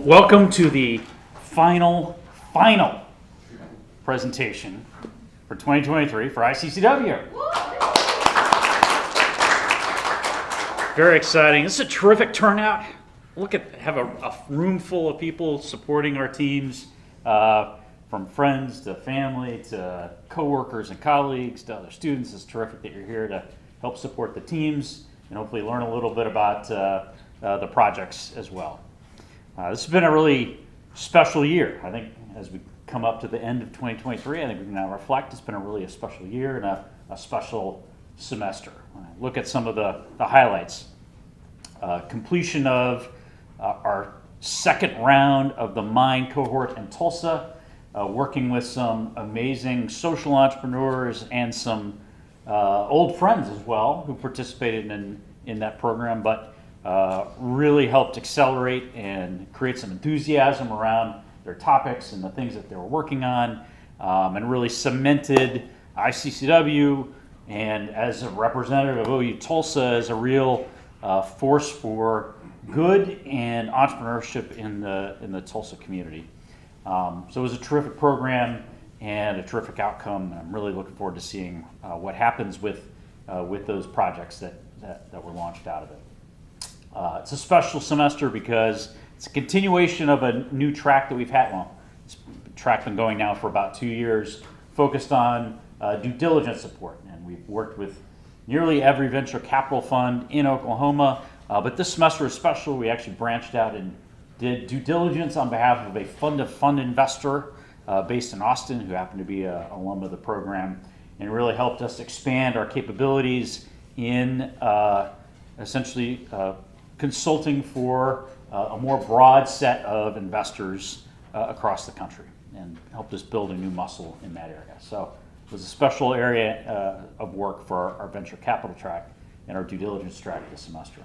Welcome to the final presentation for 2023 for I-CCEW. Very exciting. This is a terrific turnout. Have a room full of people supporting our teams, from friends to family to coworkers and colleagues to other students. It's terrific that you're here to help support the teams and hopefully learn a little bit about the projects as well. This has been a really special year. I think as we come up to the end of 2023, I think we can now reflect it's been a special year and a special semester. Look at some of the highlights. Completion of our second round of the Mind cohort in Tulsa, working with some amazing social entrepreneurs and some old friends as well who participated in that program, but really helped accelerate and create some enthusiasm around their topics and the things that they were working on, and really cemented I-CCEW and as a representative of OU Tulsa as a real force for good and entrepreneurship in the Tulsa community. So it was a terrific program and a terrific outcome. I'm really looking forward to seeing what happens with those projects that were launched out of it. It's a special semester because it's a continuation of a new track that we've had. Well, it's track been going now for about 2 years, focused on due diligence support. And we've worked with nearly every venture capital fund in Oklahoma. But this semester is special. We actually branched out and did due diligence on behalf of a fund-of-fund investor based in Austin who happened to be an alum of the program, and really helped us expand our capabilities in essentially consulting for a more broad set of investors across the country, and helped us build a new muscle in that area. So it was a special area of work for our venture capital track and our due diligence track this semester.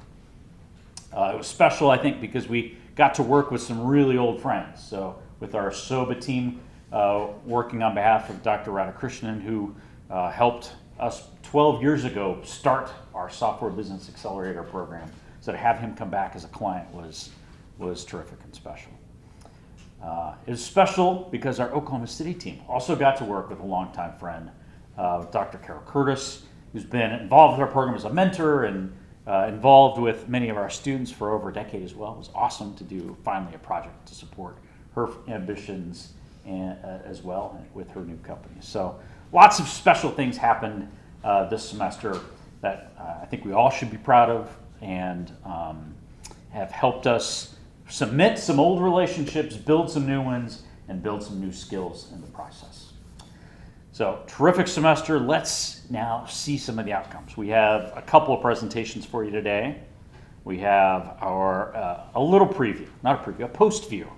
It was special, I think, because we got to work with some really old friends. So with our SOBA team working on behalf of Dr. Radhakrishnan, who helped us 12 years ago start our Software Business Accelerator program. So to have him come back as a client was terrific and special. It was special because our Oklahoma City team also got to work with a longtime friend, Dr. Carol Curtis, who's been involved with our program as a mentor and involved with many of our students for over a decade as well. It was awesome to do finally a project to support her ambitions as well with her new company. So lots of special things happened this semester that I think we all should be proud of, and have helped us cement some old relationships, build some new ones, and build some new skills in the process. So terrific semester. Let's now see some of the outcomes. We have a couple of presentations for you today. We have our a little preview, not a preview, a post view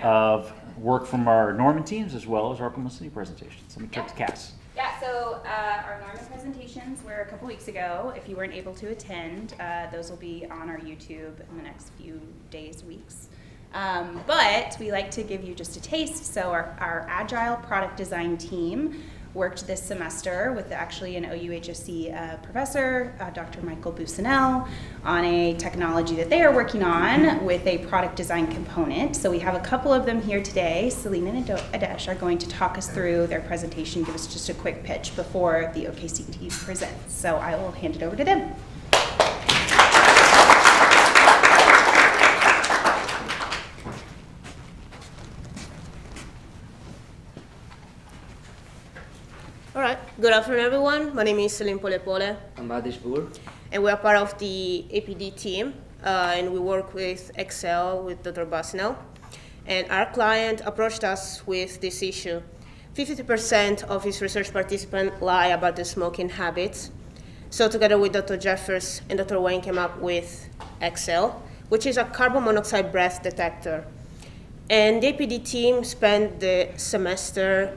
of work from our Norman teams as well as our Oklahoma City presentations. Let me turn to Cass. Yeah, so our Norman presentations were a couple weeks ago. If you weren't able to attend, those will be on our YouTube in the next few days, weeks. But we like to give you just a taste. So our Agile product design team worked this semester with actually an OUHSC professor, Dr. Michael Busanel, on a technology that they are working on with a product design component. So we have a couple of them here today. Selena and Adesh are going to talk us through their presentation, give us just a quick pitch before the OKC team presents. So I will hand it over to them. Good afternoon, everyone. My name is Selim Polepole. I'm Badish Boor. And we are part of the APD team, and we work with Excel with Dr. Busanel. And our client approached us with this issue. 50% of his research participants lie about their smoking habits. So together with Dr. Jeffers and Dr. Wayne came up with Excel, which is a carbon monoxide breath detector. And the APD team spent the semester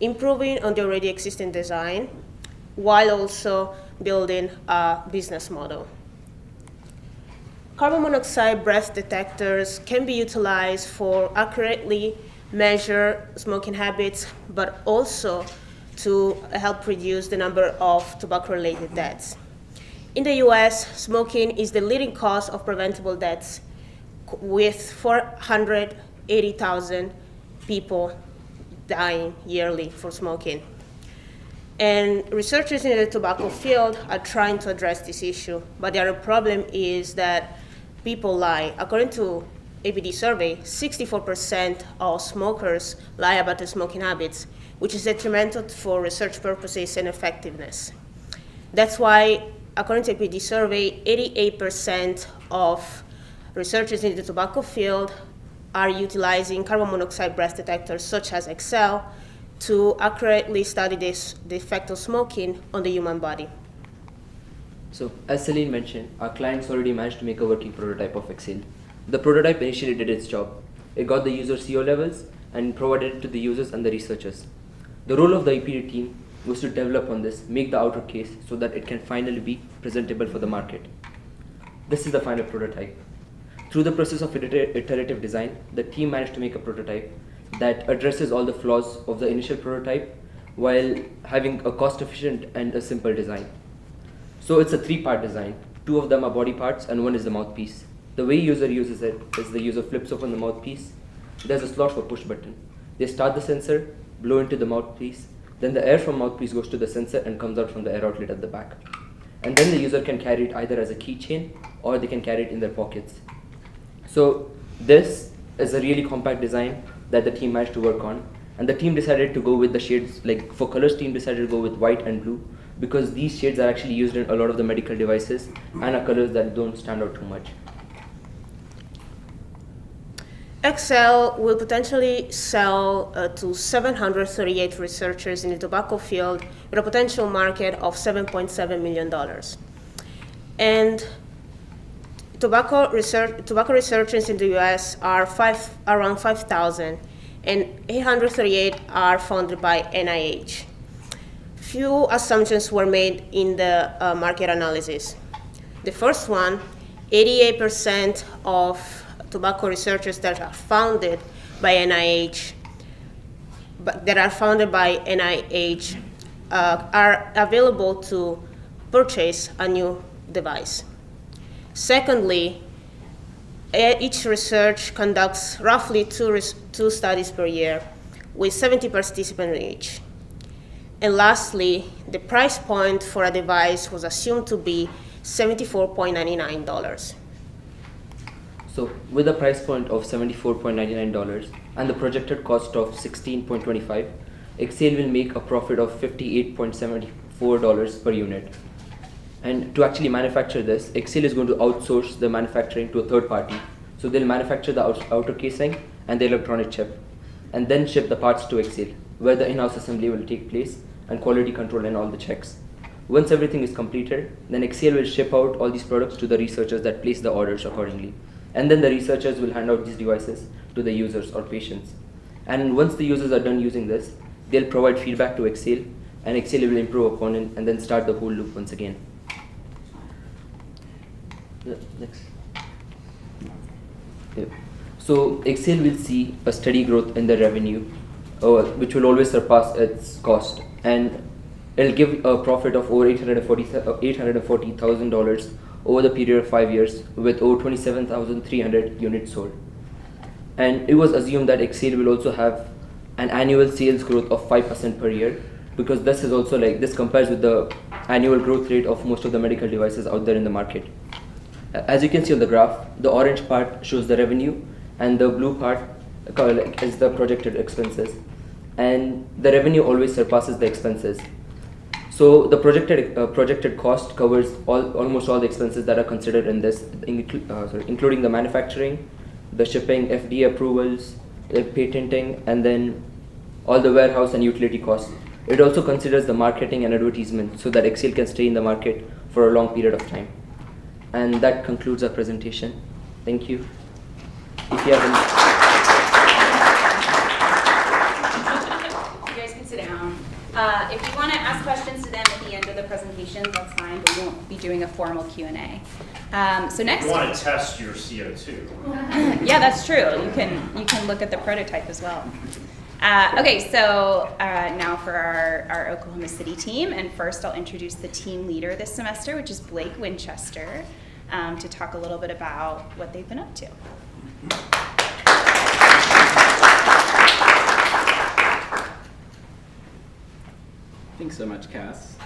improving on the already existing design, while also building a business model. Carbon monoxide breath detectors can be utilized for accurately measure smoking habits, but also to help reduce the number of tobacco-related deaths. In the US, smoking is the leading cause of preventable deaths, with 400 80,000 people dying yearly for smoking. And researchers in the tobacco field are trying to address this issue, but the other problem is that people lie. According to APD survey, 64% of smokers lie about their smoking habits, which is detrimental for research purposes and effectiveness. That's why, according to APD survey, 88% of researchers in the tobacco field are utilizing carbon monoxide breath detectors such as Excel to accurately study the effect of smoking on the human body. So, as Celine mentioned, our clients already managed to make a working prototype of Excel. The prototype initially did its job. It got the user CO levels and provided it to the users and the researchers. The role of the EPD team was to develop on this, make the outer case so that it can finally be presentable for the market. This is the final prototype. Through the process of iterative design, the team managed to make a prototype that addresses all the flaws of the initial prototype while having a cost-efficient and a simple design. So it's a 3-part design. 2 of them are body parts and 1 is the mouthpiece. The way user uses it is the user flips open the mouthpiece. There's a slot for push button. They start the sensor, blow into the mouthpiece, then the air from mouthpiece goes to the sensor and comes out from the air outlet at the back. And then the user can carry it either as a keychain or they can carry it in their pockets. So this is a really compact design that the team managed to work on. And the team decided to go with the shades, like for colors, team decided to go with white and blue because these shades are actually used in a lot of the medical devices and are colors that don't stand out too much. Excel will potentially sell to 738 researchers in the tobacco field with a potential market of $7.7 million. And tobacco researchers in the US are around 5,000, and 838 are funded by NIH. Few assumptions were made in the market analysis. The first one, 88% of tobacco researchers that are funded by NIH, are available to purchase a new device. Secondly, each research conducts roughly two studies per year, with 70 participants each. And lastly, the price point for a device was assumed to be $74.99. So with a price point of $74.99 and the projected cost of $16.25, Excel will make a profit of $58.74 per unit. And to actually manufacture this, Excel is going to outsource the manufacturing to a third party. So they'll manufacture the outer casing and the electronic chip, and then ship the parts to Excel, where the in-house assembly will take place and quality control and all the checks. Once everything is completed, then Excel will ship out all these products to the researchers that place the orders accordingly. And then the researchers will hand out these devices to the users or patients. And once the users are done using this, they'll provide feedback to Excel, and Excel will improve upon it and then start the whole loop once again. Next. Yeah. So Excel will see a steady growth in the revenue, which will always surpass its cost, and it'll give a profit of over $840,000 over the period of 5 years, with over 27,300 units sold. And it was assumed that Excel will also have an annual sales growth of 5% per year, because this is also this compares with the annual growth rate of most of the medical devices out there in the market. As you can see on the graph, the orange part shows the revenue and the blue part is the projected expenses. And the revenue always surpasses the expenses. So the projected cost covers almost all the expenses that are considered in this, including the manufacturing, the shipping, FDA approvals, the patenting, and then all the warehouse and utility costs. It also considers the marketing and advertisement so that Excel can stay in the market for a long period of time. And that concludes our presentation. Thank you. If you have any You guys can sit down. If you want to ask questions to them at the end of the presentation, that's fine, but we won't be doing a formal Q&A. So next, You want to test your CO2. yeah, that's true. You can look at the prototype as well. Okay, so now for our Oklahoma City team, and first I'll introduce the team leader this semester, which is Blake Winchester, to talk a little bit about what they've been up to. so much, Cass.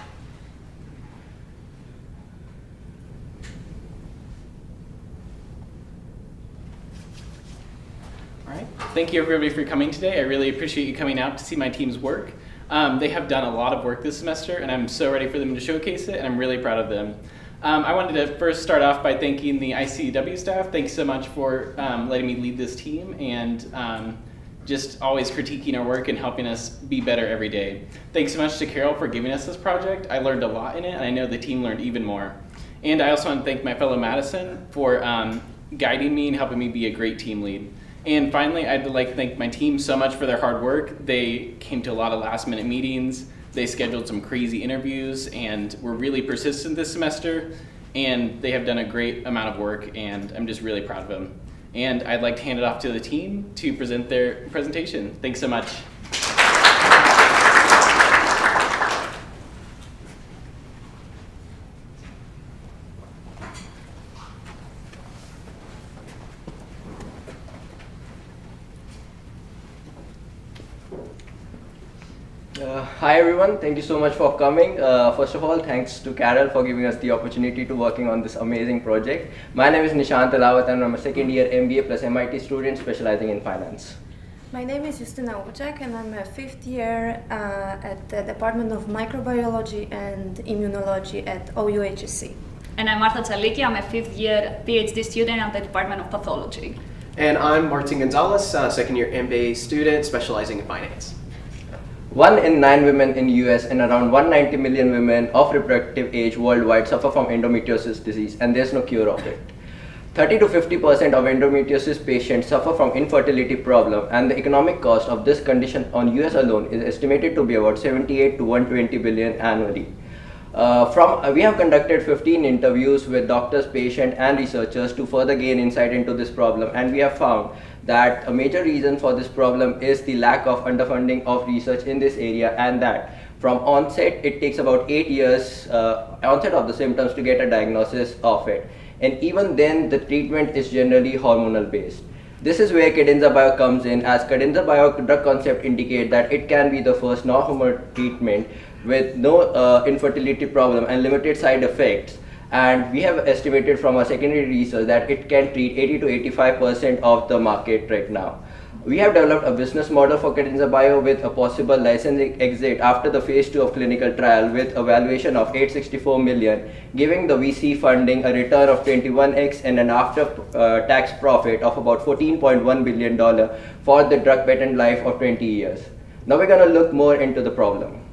All right. Thank you, everybody, for coming today. I really appreciate you coming out to see my team's work. They have done a lot of work this semester, and I'm so ready for them to showcase it, and I'm really proud of them. I wanted to first start off by thanking the I-CCEW staff. Thanks so much for letting me lead this team and just always critiquing our work and helping us be better every day. Thanks so much to Carol for giving us this project. I learned a lot in it, and I know the team learned even more. And I also want to thank my fellow Madison for guiding me and helping me be a great team lead. And finally, I'd like to thank my team so much for their hard work. They came to a lot of last-minute meetings. They scheduled some crazy interviews and were really persistent this semester. And they have done a great amount of work, and I'm just really proud of them. And I'd like to hand it off to the team to present their presentation. Thanks so much. Hi everyone, thank you so much for coming. First of all, thanks to Carol for giving us the opportunity to working on this amazing project. My name is Nishant Alawat and I'm a second year MBA plus MIT student specializing in finance. My name is Justina Obuchak and I'm a fifth year at the Department of Microbiology and Immunology at OUHSC. And I'm Marta Chaliki. I'm a fifth year PhD student at the Department of Pathology. And I'm Martin Gonzalez, second year MBA student specializing in finance. 1 in 9 women in US and around 190 million women of reproductive age worldwide suffer from endometriosis disease, and there's no cure of it. 30 to 50% of endometriosis patients suffer from infertility problem, and the economic cost of this condition on US alone is estimated to be about 78 to 120 billion annually. We have conducted 15 interviews with doctors, patients, and researchers to further gain insight into this problem, and we have found that a major reason for this problem is the lack of underfunding of research in this area, and that from onset it takes about 8 years onset of the symptoms to get a diagnosis of it, and even then the treatment is generally hormonal based. This is where Cadenza Bio comes in, as Cadenza Bio drug concept indicate that it can be the first non-hormonal treatment with no infertility problem and limited side effects. And we have estimated from our secondary research that it can treat 80 to 85% of the market right now. We have developed a business model for Cadenza Bio with a possible licensing exit after the phase 2 of clinical trial with a valuation of 864 million, giving the VC funding a return of 21x and an after-tax profit of about $14.1 billion for the drug patent life of 20 years. Now we're going to look more into the problem.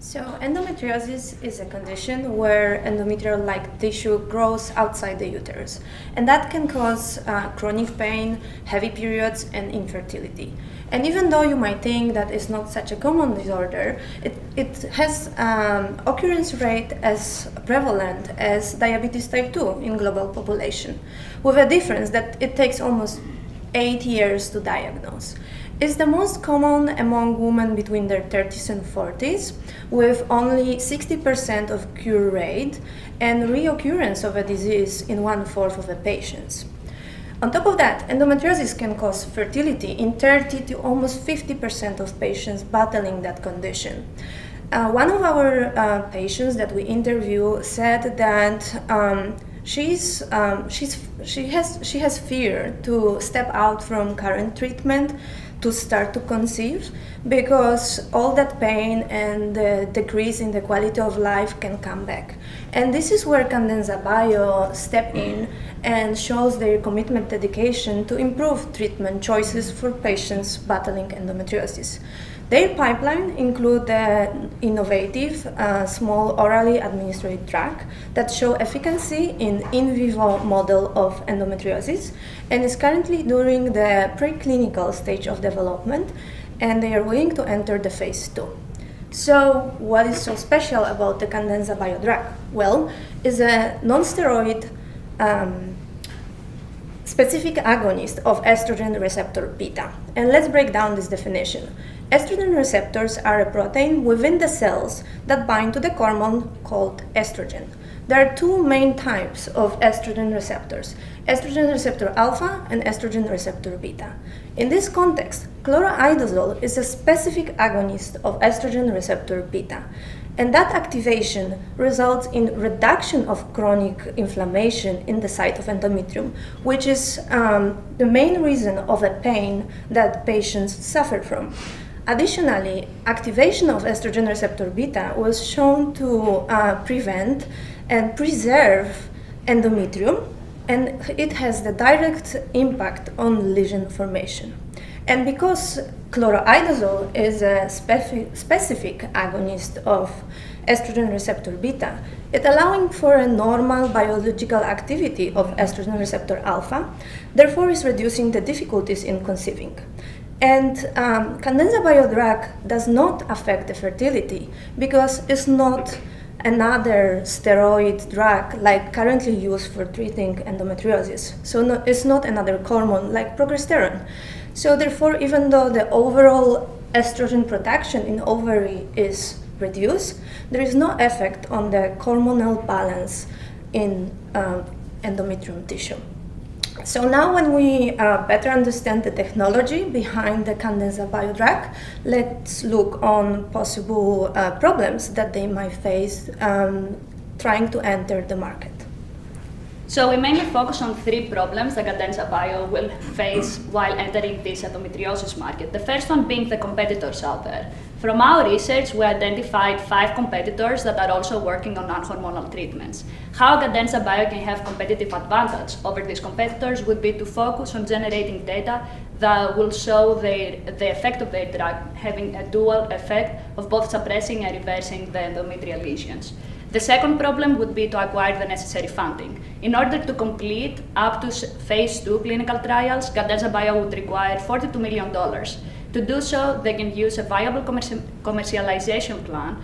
So endometriosis is a condition where endometrial-like tissue grows outside the uterus, and that can cause chronic pain, heavy periods, and infertility. And even though you might think that it's not such a common disorder, it has occurrence rate as prevalent as diabetes type 2 in global population, with a difference that it takes almost 8 years to diagnose. It's the most common among women between their 30s and 40s, with only 60% of cure rate and reoccurrence of a disease in 1/4 of the patients. On top of that, endometriosis can cause fertility in 30 to almost 50% of patients battling that condition. One of our patients that we interview said that she has fear to step out from current treatment to start to conceive, because all that pain and the decrease in the quality of life can come back. And this is where Cadenza Bio step in and shows their commitment, dedication to improve treatment choices for patients battling endometriosis. Their pipeline include the innovative small orally administered drug that show efficacy in vivo model of endometriosis and is currently during the preclinical stage of development, and they are willing to enter the phase 2. So what is so special about the Cadenza Bio drug? Well, it's a non-steroid specific agonist of estrogen receptor beta. And let's break down this definition. Estrogen receptors are a protein within the cells that bind to the hormone called estrogen. There are two main types of estrogen receptors, estrogen receptor alpha and estrogen receptor beta. In this context, Chloroidazole is a specific agonist of estrogen receptor beta, and that activation results in reduction of chronic inflammation in the site of endometrium, which is the main reason of the pain that patients suffer from. Additionally, activation of estrogen receptor beta was shown to prevent and preserve endometrium, and it has the direct impact on lesion formation. And because chloroidazole is a specific agonist of estrogen receptor beta, it allowing for a normal biological activity of estrogen receptor alpha, therefore is reducing the difficulties in conceiving. And Cadenza Bio drug does not affect the fertility because it's not another steroid drug like currently used for treating endometriosis. So it's not another hormone like progesterone. So therefore, even though the overall estrogen production in ovary is reduced, there is no effect on the hormonal balance in endometrium tissue. So now when we better understand the technology behind the Cadenza Bio drug, let's look on possible problems that they might face trying to enter the market. So we mainly focus on 3 problems that Cadenza Bio will face while entering this endometriosis market. The first one being the competitors out there. From our research, we identified 5 competitors that are also working on non-hormonal treatments. How Cadenza Bio can have competitive advantage over these competitors would be to focus on generating data that will show the effect of their drug, having a dual effect of both suppressing and reversing the endometrial lesions. The second problem would be to acquire the necessary funding. In order to complete up to phase 2 clinical trials, Cadenza Bio would require $42 million. To do so, they can use a viable commercialization plan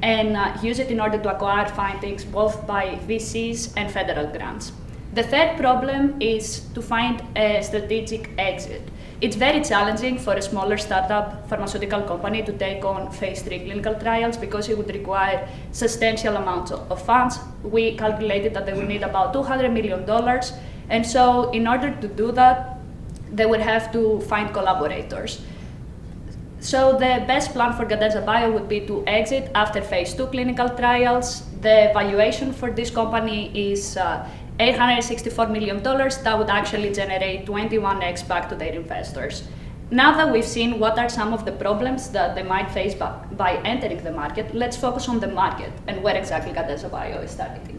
and use it in order to acquire findings both by VCs and federal grants. The third problem is to find a strategic exit. It's very challenging for a smaller startup pharmaceutical company to take on phase 3 clinical trials because it would require substantial amounts of funds. We calculated that they would need about $200 million. And so in order to do that, they would have to find collaborators. So the best plan for Cadenza Bio would be to exit after phase 2 clinical trials. The valuation for this company is $864 million. That would actually generate 21x back to their investors. Now that we've seen what are some of the problems that they might face by entering the market, let's focus on the market and where exactly Cadenza Bio is targeting.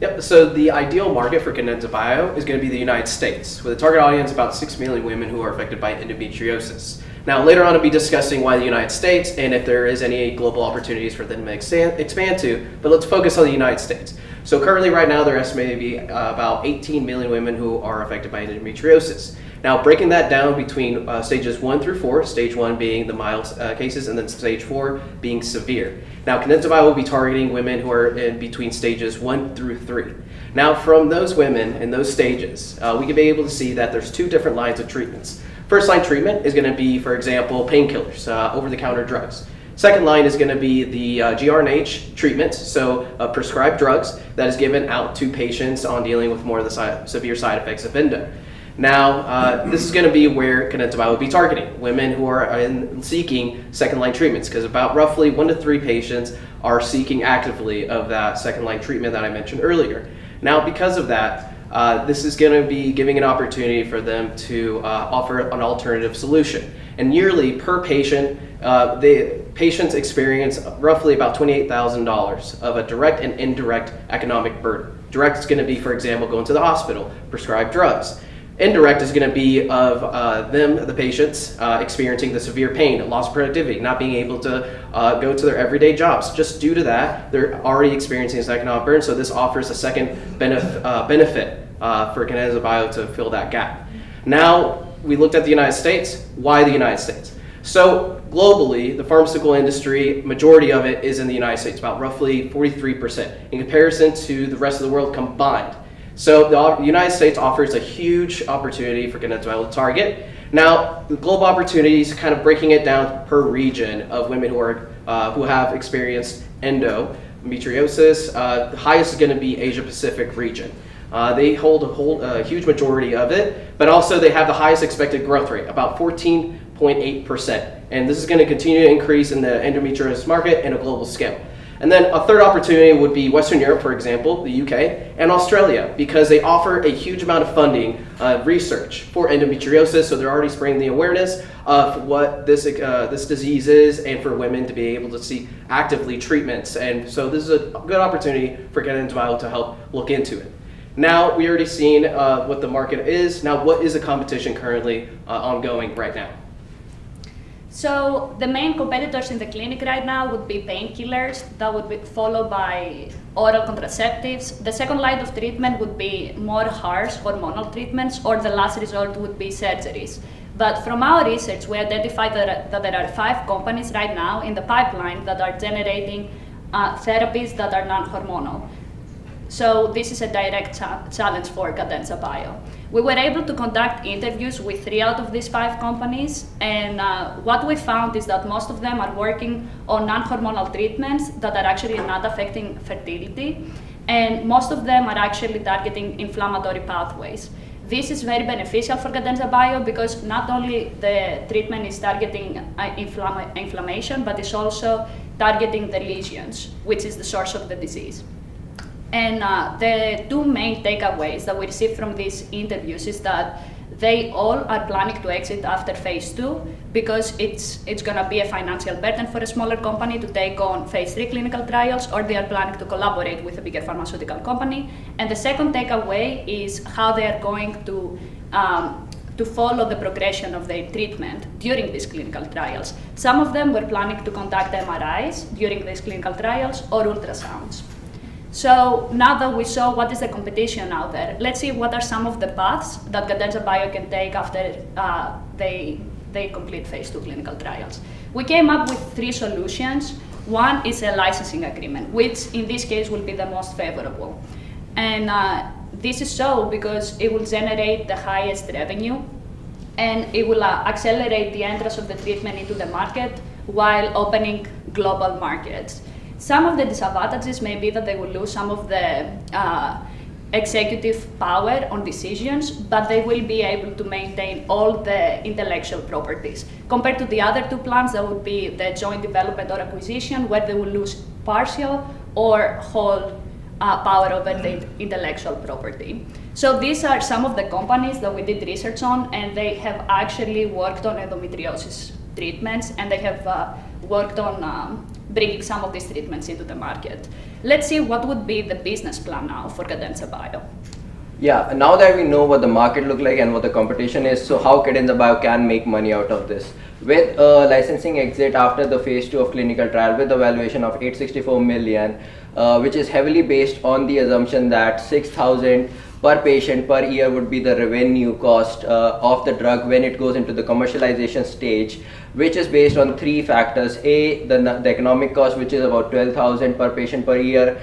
Yep, so the ideal market for Cadenza Bio is going to be the United States, with a target audience of about 6 million women who are affected by endometriosis. Now, later on, I'll be discussing why the United States and if there is any global opportunities for them to expand to, but let's focus on the United States. So currently, right now, they're estimated to be about 18 million women who are affected by endometriosis. Now, breaking that down between stages 1 through 4, stage 1 being the mild cases, and then stage 4 being severe. Now, Cadenza Bio will be targeting women who are in between stages 1 through 3. Now, from those women in those stages, we can be able to see that there's 2 different lines of treatments. First line treatment is going to be, for example, painkillers, over-the-counter drugs. Second line is going to be the GRNH treatment, so prescribed drugs that is given out to patients on dealing with more of the severe side effects of endo. Now, this is going to be where Cadenza Bio will be targeting women who are seeking second line treatments, because about roughly 1 to 3 patients are seeking actively of that second line treatment that I mentioned earlier. Now, because of that, this is going to be giving an opportunity for them to offer an alternative solution. And yearly, per patient, the patients experience roughly about $28,000 of a direct and indirect economic burden. Direct is going to be, for example, going to the hospital, prescribed drugs. Indirect is going to be of the patients, experiencing the severe pain, loss of productivity, not being able to go to their everyday jobs. Just due to that, they're already experiencing this economic burden, so this offers a second benefit for Cadenza Bio to fill that gap. Now, we looked at the United States. Why the United States? So globally, the pharmaceutical industry, majority of it is in the United States, about roughly 43% in comparison to the rest of the world combined. So the United States offers a huge opportunity for Cadenza Bio to target. Now, the global opportunities, kind of breaking it down per region of women who have experienced endometriosis, the highest is going to be Asia Pacific region. They hold a huge majority of it, but also they have the highest expected growth rate, about 14.8%. And this is going to continue to increase in the endometriosis market in a global scale. And then a third opportunity would be Western Europe, for example, the UK, and Australia, because they offer a huge amount of funding, research for endometriosis, so they're already spreading the awareness of what this disease is, and for women to be able to see actively treatments. And so this is a good opportunity for Cadence Bio to help look into it. Now, we already seen what the market is. Now, what is the competition currently ongoing right now? So the main competitors in the clinic right now would be painkillers, that would be followed by oral contraceptives. The second line of treatment would be more harsh hormonal treatments, or the last resort would be surgeries. But from our research, we identified that there are 5 companies right now in the pipeline that are generating therapies that are non-hormonal. So this is a direct challenge for Cadenza Bio. We were able to conduct interviews with 3 out of these 5 companies, and what we found is that most of them are working on non-hormonal treatments that are actually not affecting fertility, and most of them are actually targeting inflammatory pathways. This is very beneficial for Cadenza Bio because not only the treatment is targeting inflammation, but it's also targeting the lesions, which is the source of the disease. And the 2 main takeaways that we received from these interviews is that they all are planning to exit after phase 2 because it's going to be a financial burden for a smaller company to take on phase 3 clinical trials, or they are planning to collaborate with a bigger pharmaceutical company. And the second takeaway is how they are going to follow the progression of their treatment during these clinical trials. Some of them were planning to conduct MRIs during these clinical trials or ultrasounds. So now that we saw what is the competition out there, let's see what are some of the paths that Cadenza Bio can take after they complete phase 2 clinical trials. We came up with 3 solutions. One is a licensing agreement, which in this case will be the most favorable. And this is so because it will generate the highest revenue, and it will accelerate the entrance of the treatment into the market while opening global markets. Some of the disadvantages may be that they will lose some of the executive power on decisions, but they will be able to maintain all the intellectual properties. Compared to the other 2 plans, that would be the joint development or acquisition, where they will lose partial or whole power over the intellectual property. So these are some of the companies that we did research on, and they have actually worked on endometriosis treatments, and they have worked on bringing some of these treatments into the market. Let's see what would be the business plan now for Cadenza Bio. Yeah, now that we know what the market look like and what the competition is, so how Cadenza Bio can make money out of this. With a licensing exit after the phase 2 of clinical trial with a valuation of 864 million, which is heavily based on the assumption that 6,000 per patient per year would be the revenue cost of the drug when it goes into the commercialization stage, which is based on 3 factors. A, the economic cost, which is about 12,000 per patient per year,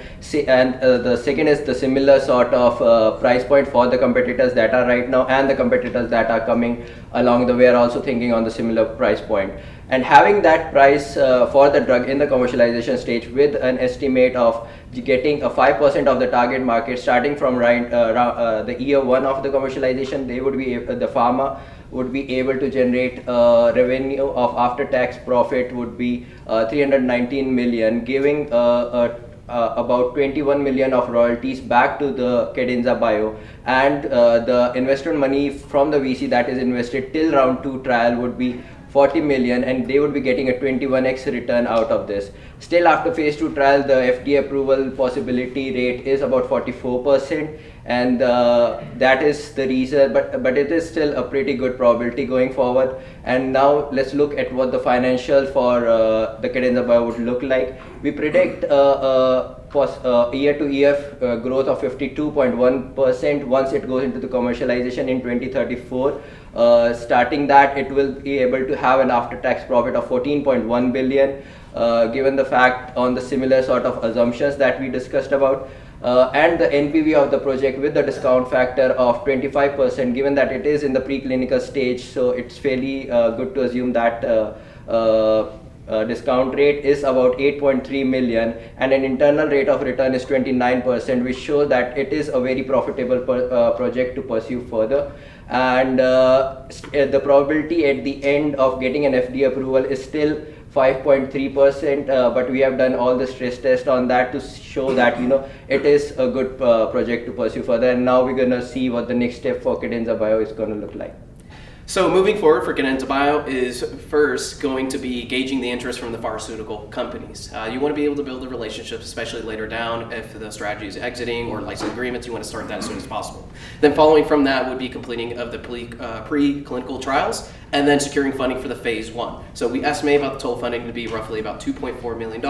and the second is the similar sort of price point for the competitors that are right now, and the competitors that are coming along the way are also thinking on the similar price point. And having that price for the drug in the commercialization stage with an estimate of getting a 5% of the target market starting from the year 1 of the commercialization, they would be the pharma would be able to generate revenue of after-tax profit would be 319 million, giving about 21 million of royalties back to the Cadenza Bio, and the investment money from the VC that is invested till round 2 trial would be 40 million, and they would be getting a 21x return out of this. Still, after phase 2 trial, the FDA approval possibility rate is about 44%, and that is the reason, but it is still a pretty good probability going forward. And now let's look at what the financial for the Cadenza Bio would look like. We predict year-to-year growth of 52.1% once it goes into the commercialization in 2034. Starting that, it will be able to have an after-tax profit of 14.1 billion, given the fact on the similar sort of assumptions that we discussed about, and the NPV of the project with the discount factor of 25%, given that it is in the preclinical stage. So it's fairly good to assume that discount rate is about 8.3 million, and an internal rate of return is 29%, which shows that it is a very profitable project to pursue further. And the probability at the end of getting an FDA approval is still 5.3%, but we have done all the stress test on that to show that it is a good project to pursue further. And now we're gonna see what the next step for Cadenza Bio is gonna look like. So moving forward for Cadenza Bio is first going to be gauging the interest from the pharmaceutical companies. You want to be able to build a relationship, especially later down if the strategy is exiting or license agreements, you want to start that as soon as possible. Then following from that would be completing of the pre-clinical trials and then securing funding for the phase 1. So we estimate about the total funding to be roughly about $2.4 million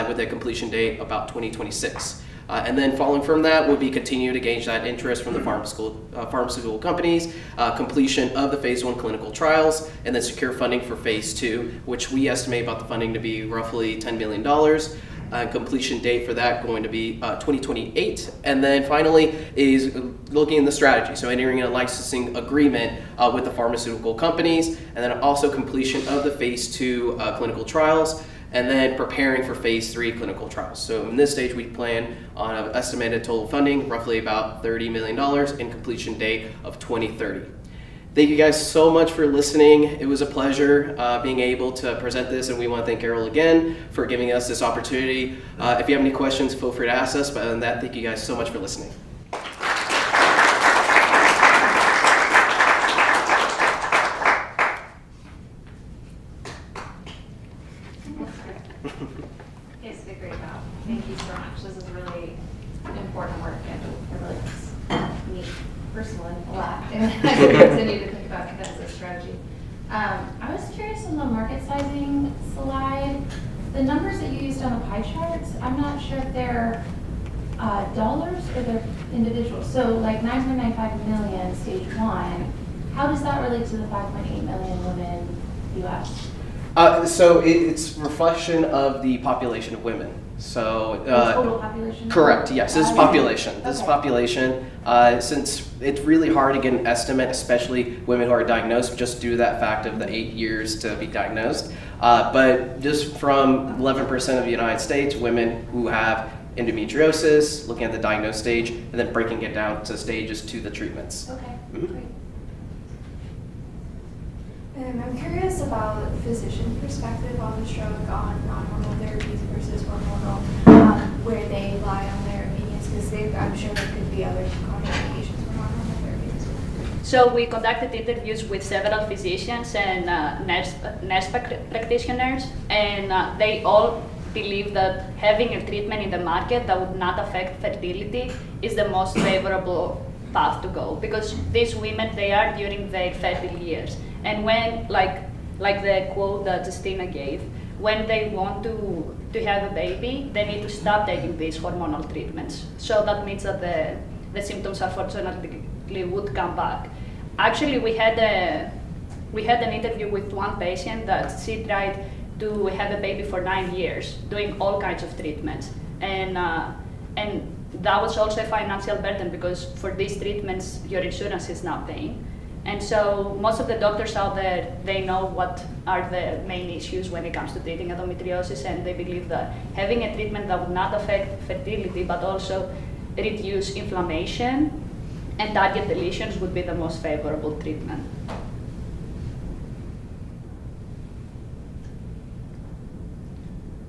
with a completion date about 2026. And then following from that would be continue to gauge that interest from the pharmaceutical companies, completion of the phase 1 clinical trials, and then secure funding for phase 2, which we estimate about the funding to be roughly $10 million. Completion date for that going to be 2028. And then finally is looking in the strategy, so entering in a licensing agreement with the pharmaceutical companies, and then also completion of the phase 2 clinical trials, and then preparing for phase 3 clinical trials. So in this stage, we plan on an estimated total funding, roughly about $30 million, and completion date of 2030. Thank you guys so much for listening. It was a pleasure being able to present this, and we want to thank Carol again for giving us this opportunity. If you have any questions, feel free to ask us, but other than that, thank you guys so much for listening. It's a great job. Thank you so much. This is really important work, and it really helps me personally a lot. And I will continue to think about Cadenza's strategy. I was curious on the market sizing slide, the numbers that you used on the pie charts, I'm not sure if they're dollars or they're individuals. So like 9.95 million stage 1, how does that relate to the 5.8 million women US? So it's reflection of the population of women. So The total population? correct. Yes, this is population. This is Okay. population. Since it's really hard to get an estimate, especially women who are diagnosed, just due to that fact of the 8 years to be diagnosed. But just from 11% of the United States, women who have endometriosis, looking at the diagnosed stage, and then breaking it down to stages to the treatments. Okay, Mhm. great. I'm curious about physician perspective on the stroke on non-hormonal therapies versus hormonal, where they lie on their opinions, because I'm sure there could be other contraindications for non-hormonal therapies. So we conducted interviews with several physicians and nurse practitioners, and they all believe that having a treatment in the market that would not affect fertility is the most favorable path to go, because these women, they are during their fertile years, and when like the quote that Justina gave, when they want to have a baby, they need to stop taking these hormonal treatments. So that means that the symptoms unfortunately would come back. Actually, we had an interview with one patient that she tried to have a baby for 9 years, doing all kinds of treatments, and that was also a financial burden, because for these treatments your insurance is not paying. And so most of the doctors out there, they know what are the main issues when it comes to treating endometriosis, and they believe that having a treatment that would not affect fertility but also reduce inflammation and target the lesions would be the most favorable treatment.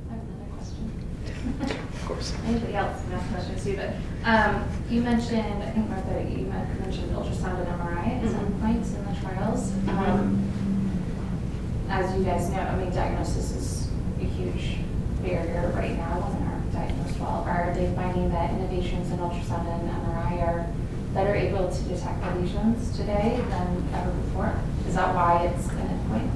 I have another question. Of course. Anybody else can ask questions too, but you mentioned, I think Martha, you mentioned ultrasound and MRI at some points in the trials. As you guys know, I mean, diagnosis is a huge barrier right now. Women aren't diagnosed well. Are they finding that innovations in ultrasound and MRI are better able to detect the lesions today than ever before? Is that why it's an endpoint?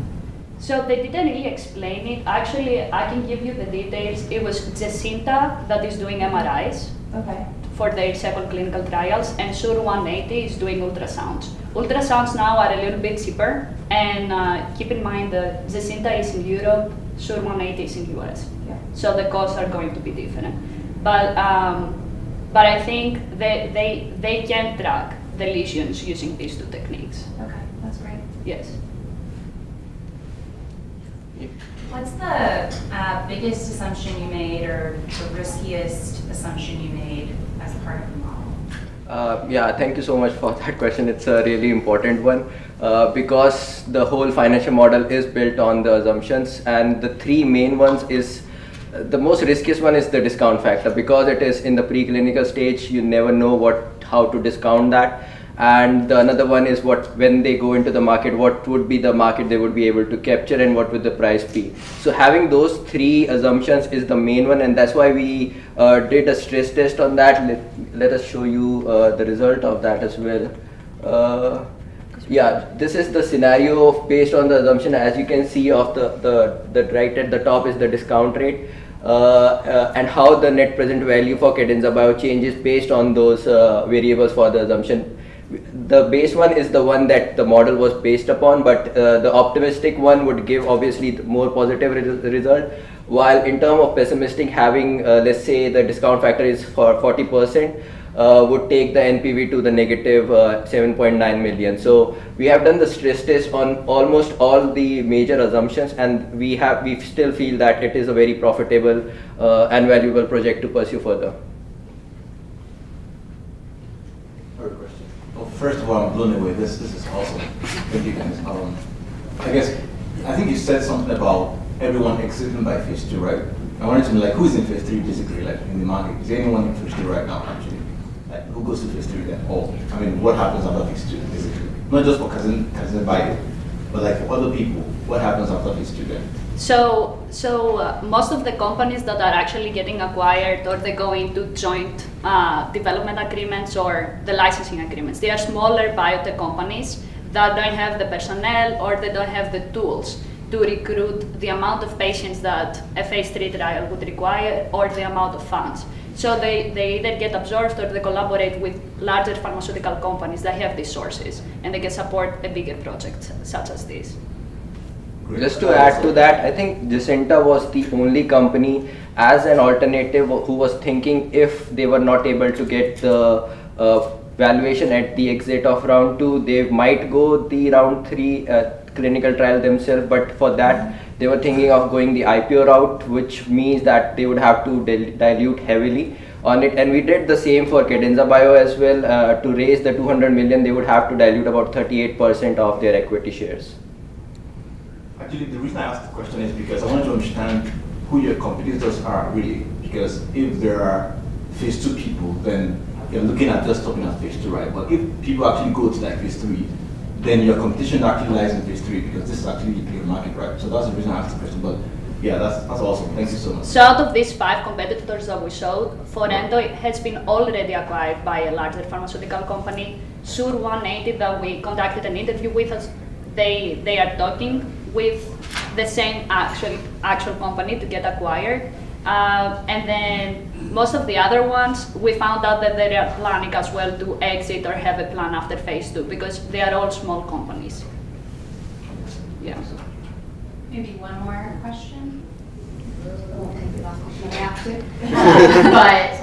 So they didn't really explain it. Actually, I can give you the details. It was Jacinta that is doing MRIs Okay. for their second clinical trials, and Sur 180 is doing ultrasounds. Ultrasounds now are a little bit cheaper, and keep in mind that Jacinta is in Europe, Sur 180 is in US. Yeah. So the costs are going to be different. But I think they can track the lesions using these two techniques. Okay, that's great. Yes. What's the biggest assumption you made or the riskiest assumption you made as part of the model? Yeah, thank you so much for that question. It's a really important one because the whole financial model is built on the assumptions, and the three main ones is the most riskiest one is the discount factor, because it is in the preclinical stage. You never know how to discount that. And the another one is when they go into the market, what would be the market they would be able to capture and what would the price be. So having those three assumptions is the main one, and that's why we did a stress test on that. Let us show you the result of that as well. Yeah, this is the scenario based on the assumption. As you can see, of the right at the top is the discount rate, and how the net present value for Cadenza Bio changes based on those variables for the assumption. The base one is the one that the model was based upon, but the optimistic one would give obviously the more positive result, while in terms of pessimistic, having let's say the discount factor is for 40%, would take the NPV to the negative 7.9 million. So we have done the stress test on almost all the major assumptions, and we still feel that it is a very profitable and valuable project to pursue further. First of all, I'm blown away. This is awesome. Thank you guys. I think you said something about everyone exiting by phase 2, right? I wanted to know, like, who is in phase 3 basically, like in the market? Is there anyone in phase 3 right now actually? Like, who goes to phase 3 then? Or, I mean, what happens after phase 2 basically? Not just for Cadenza Bio, but like for other people, what happens after phase 2 then? So most of the companies that are actually getting acquired, or they go into joint development agreements or the licensing agreements, they are smaller biotech companies that don't have the personnel or they don't have the tools to recruit the amount of patients that a phase 3 trial would require or the amount of funds. So they either get absorbed or they collaborate with larger pharmaceutical companies that have these sources and they can support a bigger project such as this. Just to add to that, I think Jacinta was the only company as an alternative who was thinking if they were not able to get the valuation at the exit of round 2, they might go the round 3 clinical trial themselves, but for that they were thinking of going the IPO route, which means that they would have to dilute heavily on it. And we did the same for Cadenza Bio as well. To raise the 200 million, they would have to dilute about 38% of their equity shares. Actually, the reason I asked the question is because I wanted to understand who your competitors are really. Because if there are phase 2 people, then you're looking at just stopping at phase 2, right? But if people actually go to like phase 3, then your competition actually lies in phase 3 because this is actually your market, right? So that's the reason I asked the question. But yeah, that's awesome. Thank you so much. So out of these 5 competitors that we showed, Forendo has been already acquired by a larger pharmaceutical company. Sur 180 that we conducted an interview with us, they are talking with the same actual company to get acquired. And then most of the other ones, we found out that they are planning as well to exit or have a plan after phase 2 because they are all small companies. Yeah. Maybe one more question. Won't take the last question I have to. But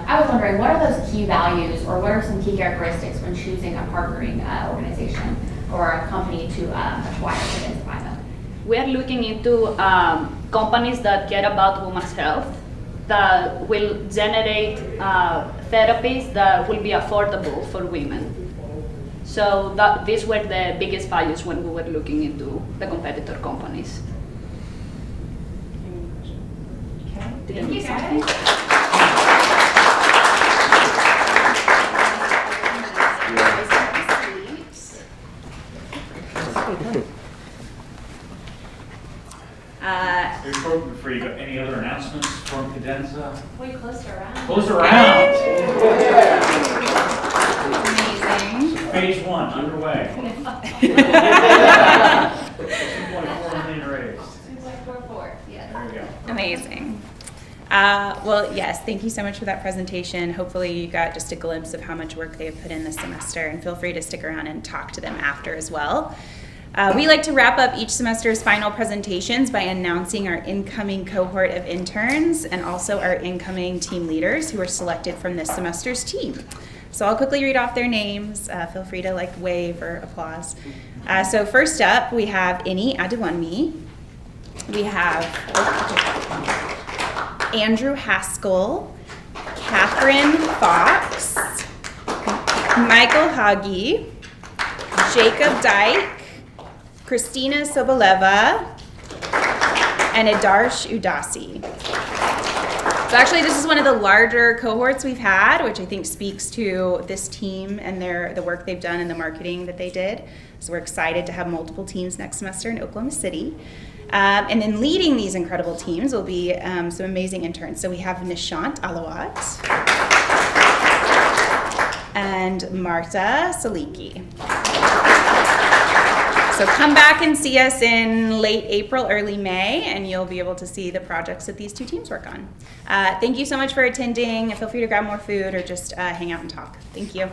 I was wondering, what are those key values or what are some key characteristics when choosing a partnering organization or a company to acquire Cadenza Bio? We are looking into companies that care about women's health, that will generate therapies that will be affordable for women. So these were the biggest values when we were looking into the competitor companies. Okay. Thank you, guys. Before you go, any other announcements from Cadenza? We closed our round. Close the round. Amazing. Phase 1 underway. 2.4 million raised. 2.44. Yes. There we go. Amazing. Well, yes, thank you so much for that presentation. Hopefully you got just a glimpse of how much work they have put in this semester, and feel free to stick around and talk to them after as well. We like to wrap up each semester's final presentations by announcing our incoming cohort of interns and also our incoming team leaders who are selected from this semester's team. So I'll quickly read off their names. Feel free to wave or applause. So first up, we have Ini Adewanmi, we have Andrew Haskell, Catherine Fox, Michael Hagi, Jacob Dyke, Christina Soboleva, and Adarsh Udasi. So actually this is one of the larger cohorts we've had, which I think speaks to this team and the work they've done and the marketing that they did. So we're excited to have multiple teams next semester in Oklahoma City. And then leading these incredible teams will be some amazing interns. So we have Nishant Alawat and Marta Saliki. So come back and see us in late April, early May, and you'll be able to see the projects that these two teams work on. Thank you so much for attending. Feel free to grab more food or just hang out and talk. Thank you.